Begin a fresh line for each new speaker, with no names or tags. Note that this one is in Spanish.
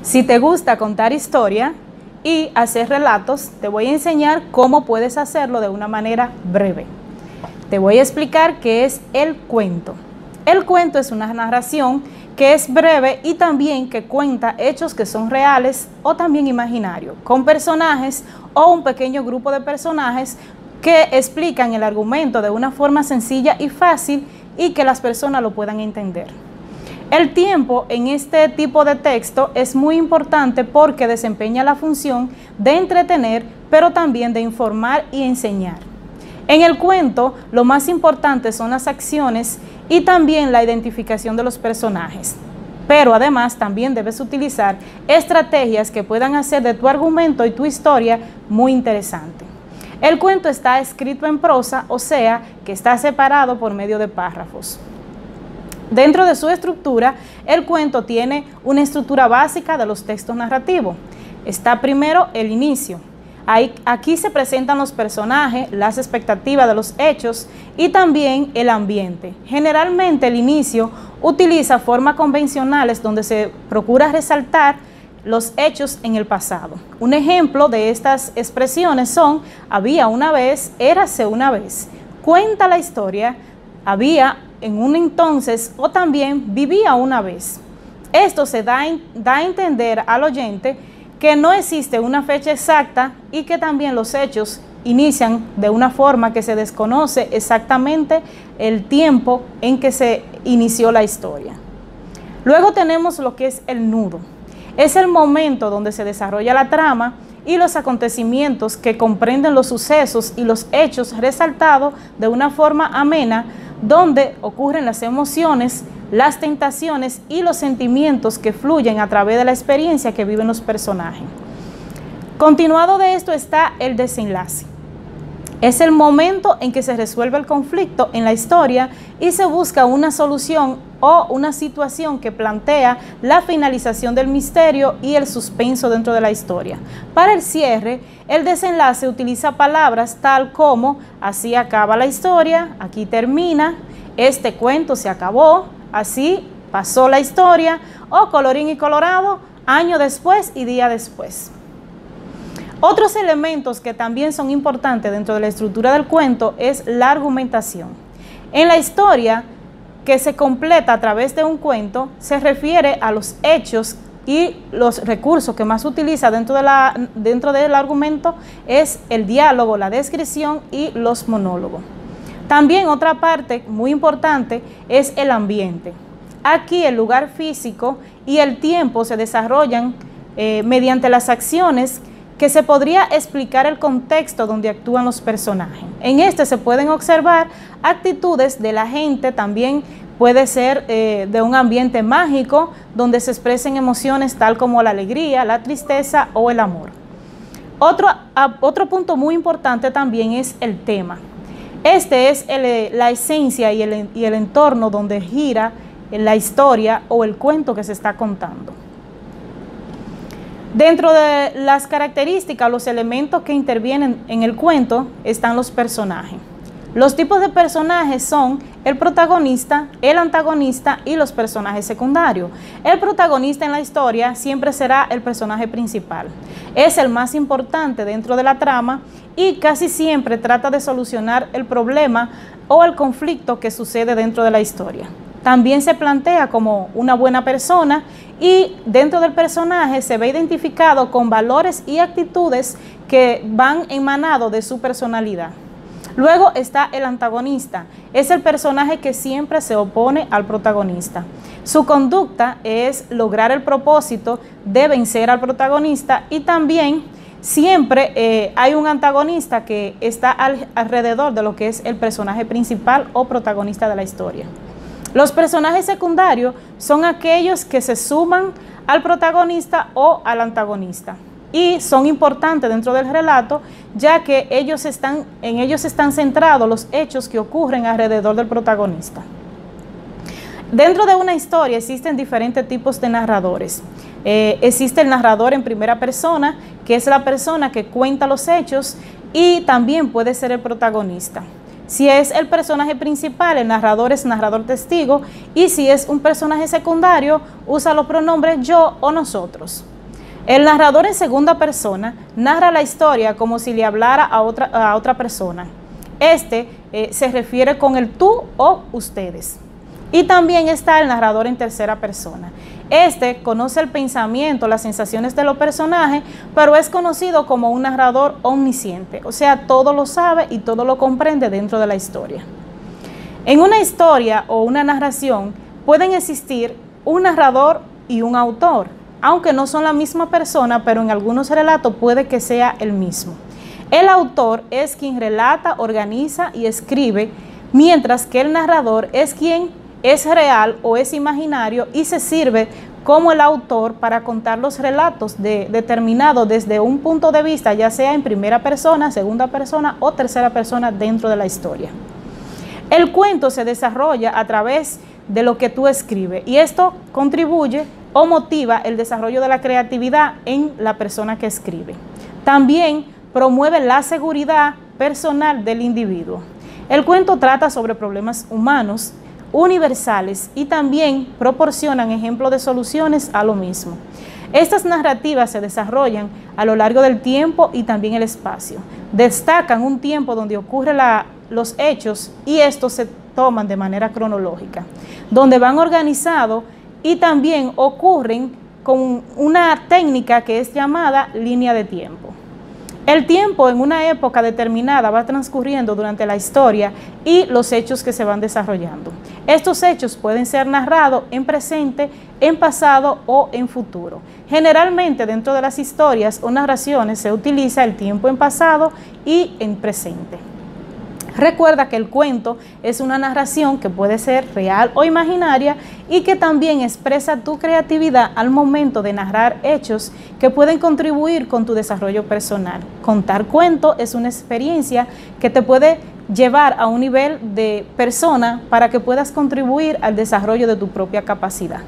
Si te gusta contar historia y hacer relatos, te voy a enseñar cómo puedes hacerlo de una manera breve. Te voy a explicar qué es el cuento. El cuento es una narración que es breve y también que cuenta hechos que son reales o también imaginarios, con personajes o un pequeño grupo de personajes que explican el argumento de una forma sencilla y fácil y que las personas lo puedan entender. El tiempo en este tipo de texto es muy importante porque desempeña la función de entretener, pero también de informar y enseñar. En el cuento, lo más importante son las acciones y también la identificación de los personajes. Pero además también debes utilizar estrategias que puedan hacer de tu argumento y tu historia muy interesante. El cuento está escrito en prosa, o sea, que está separado por medio de párrafos. Dentro de su estructura, el cuento tiene una estructura básica de los textos narrativos. Está primero el inicio. Aquí se presentan los personajes, las expectativas de los hechos y también el ambiente. Generalmente el inicio utiliza formas convencionales donde se procura resaltar los hechos en el pasado. Un ejemplo de estas expresiones son: había una vez, érase una vez, cuenta la historia, había en un entonces o también vivía una vez. Esto se da a entender al oyente que no existe una fecha exacta y que también los hechos inician de una forma que se desconoce exactamente el tiempo en que se inició la historia. Luego tenemos lo que es el nudo. Es el momento donde se desarrolla la trama y los acontecimientos que comprenden los sucesos y los hechos resaltados de una forma amena, donde ocurren las emociones, las tentaciones y los sentimientos que fluyen a través de la experiencia que viven los personajes. Continuado de esto está el desenlace. Es el momento en que se resuelve el conflicto en la historia y se busca una solución o una situación que plantea la finalización del misterio y el suspenso dentro de la historia. Para el cierre, el desenlace utiliza palabras tal como: así acaba la historia, aquí termina, este cuento se acabó, así pasó la historia, o colorín y colorado, año después y día después. Otros elementos que también son importantes dentro de la estructura del cuento es la argumentación. En la historia que se completa a través de un cuento se refiere a los hechos y los recursos que más utiliza dentro del argumento es el diálogo, la descripción y los monólogos. También otra parte muy importante es el ambiente. Aquí el lugar físico y el tiempo se desarrollan mediante las acciones que se podría explicar el contexto donde actúan los personajes. En este se pueden observar actitudes de la gente, también puede ser de un ambiente mágico donde se expresen emociones tal como la alegría, la tristeza o el amor. Otro punto muy importante también es el tema. Este es la esencia y el entorno donde gira la historia o el cuento que se está contando. Dentro de las características, los elementos que intervienen en el cuento están los personajes. Los tipos de personajes son el protagonista, el antagonista y los personajes secundarios. El protagonista en la historia siempre será el personaje principal. Es el más importante dentro de la trama y casi siempre trata de solucionar el problema o el conflicto que sucede dentro de la historia. También se plantea como una buena persona y dentro del personaje se ve identificado con valores y actitudes que van emanados de su personalidad. Luego está el antagonista. Es el personaje que siempre se opone al protagonista. Su conducta es lograr el propósito de vencer al protagonista y también siempre hay un antagonista que está alrededor de lo que es el personaje principal o protagonista de la historia. Los personajes secundarios son aquellos que se suman al protagonista o al antagonista y son importantes dentro del relato, ya que en ellos están centrados los hechos que ocurren alrededor del protagonista. Dentro de una historia existen diferentes tipos de narradores. Existe el narrador en primera persona, que es la persona que cuenta los hechos, y también puede ser el protagonista. Si es el personaje principal, el narrador es narrador testigo, y si es un personaje secundario, usa los pronombres yo o nosotros. El narrador en segunda persona narra la historia como si le hablara a otra persona. Se refiere con el tú o ustedes. Y también está el narrador en tercera persona. Conoce el pensamiento, las sensaciones de los personajes, pero es conocido como un narrador omnisciente, o sea, todo lo sabe y todo lo comprende dentro de la historia. En una historia o una narración pueden existir un narrador y un autor, aunque no son la misma persona, pero en algunos relatos puede que sea el mismo. El autor es quien relata, organiza y escribe, mientras que el narrador es quien es real o es imaginario y se sirve como el autor para contar los relatos determinados desde un punto de vista, ya sea en primera persona, segunda persona o tercera persona dentro de la historia. El cuento se desarrolla a través de lo que tú escribes y esto contribuye o motiva el desarrollo de la creatividad en la persona que escribe. También promueve la seguridad personal del individuo. El cuento trata sobre problemas humanos universales y también proporcionan ejemplos de soluciones a lo mismo. Estas narrativas se desarrollan a lo largo del tiempo y también el espacio. Destacan un tiempo donde ocurren los hechos y estos se toman de manera cronológica, donde van organizados y también ocurren con una técnica que es llamada línea de tiempo. El tiempo en una época determinada va transcurriendo durante la historia y los hechos que se van desarrollando. Estos hechos pueden ser narrados en presente, en pasado o en futuro. Generalmente dentro de las historias o narraciones se utiliza el tiempo en pasado y en presente. Recuerda que el cuento es una narración que puede ser real o imaginaria y que también expresa tu creatividad al momento de narrar hechos que pueden contribuir con tu desarrollo personal. Contar cuento es una experiencia que te puede llevar a un nivel de persona para que puedas contribuir al desarrollo de tu propia capacidad.